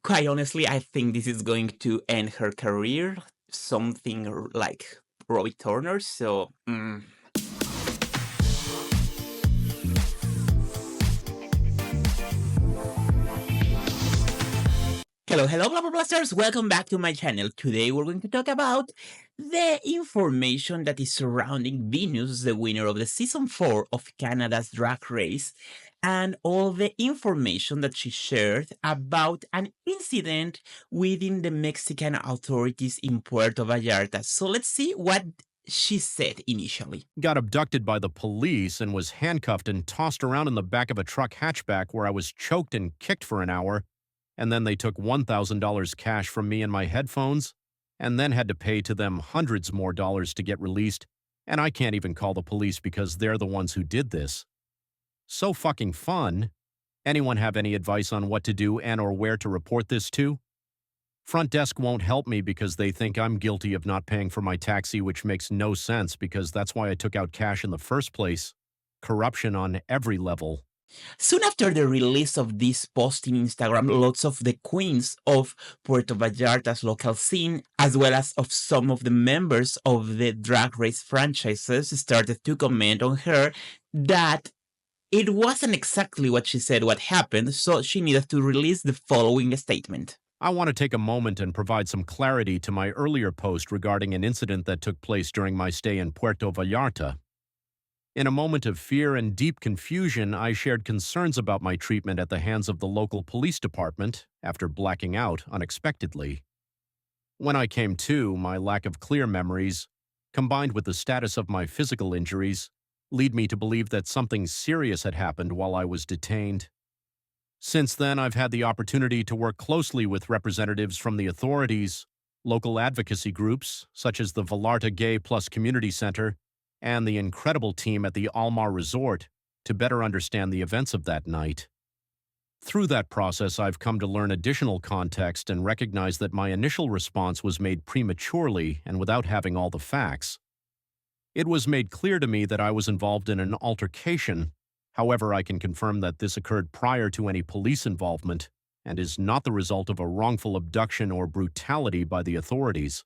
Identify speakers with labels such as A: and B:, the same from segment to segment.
A: Quite honestly, I think this is going to end her career, something like Robbie Turner. So, hello, blah blah blasters. Welcome back to my channel. Today we're going to talk about the information that is surrounding Venus, the winner of the season 4 of Canada's Drag Race, and all the information that she shared about an incident within the Mexican authorities in Puerto Vallarta. So let's see what she said initially.
B: Got abducted by the police and was handcuffed and tossed around in the back of a truck hatchback where I was choked and kicked for an hour, and then they took $1,000 cash from me and my headphones, and then had to pay to them hundreds more dollars to get released, and I can't even call the police because they're the ones who did this. So fucking fun. Anyone have any advice on what to do and or where to report this to? Front desk won't help me because they think I'm guilty of not paying for my taxi, which makes no sense because that's why I took out cash in the first place. Corruption on every level.
A: Soon after the release of this post in Instagram, lots of the queens of Puerto Vallarta's local scene, as well as of some of the members of the Drag Race franchises, started to comment on her that it wasn't exactly what she said what happened, so she needed to release the following statement.
B: I want to take a moment and provide some clarity to my earlier post regarding an incident that took place during my stay in Puerto Vallarta. In a moment of fear and deep confusion, I shared concerns about my treatment at the hands of the local police department after blacking out unexpectedly. When I came to, my lack of clear memories, combined with the status of my physical injuries, lead me to believe that something serious had happened while I was detained. Since then, I've had the opportunity to work closely with representatives from the authorities, local advocacy groups, such as the Vallarta Gay Community Center, and the incredible team at the Almar Resort to better understand the events of that night. Through that process, I've come to learn additional context and recognize that my initial response was made prematurely and without having all the facts. It was made clear to me that I was involved in an altercation. However, I can confirm that this occurred prior to any police involvement and is not the result of a wrongful abduction or brutality by the authorities.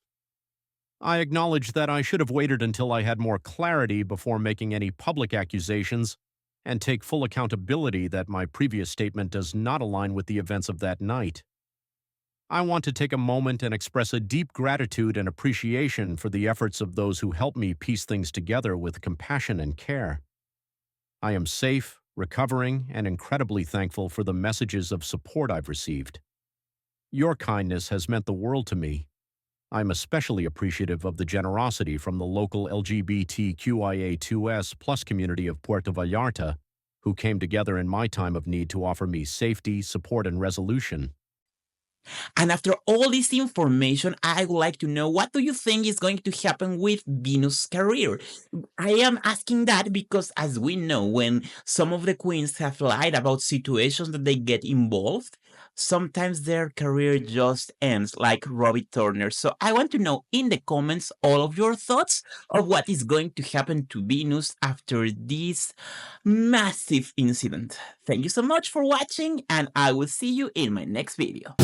B: I acknowledge that I should have waited until I had more clarity before making any public accusations and take full accountability that my previous statement does not align with the events of that night. I want to take a moment and express a deep gratitude and appreciation for the efforts of those who helped me piece things together with compassion and care. I am safe, recovering, and incredibly thankful for the messages of support I've received. Your kindness has meant the world to me. I'm especially appreciative of the generosity from the local LGBTQIA2S+ community of Puerto Vallarta, who came together in my time of need to offer me safety, support, and resolution.
A: And after all this information, I would like to know, what do you think is going to happen with Venus' career? I am asking that because, as we know, when some of the queens have lied about situations that they get involved, sometimes their career just ends, like Robbie Turner. So I want to know in the comments all of your thoughts of what is going to happen to Venus after this massive incident. Thank you so much for watching, and I will see you in my next video.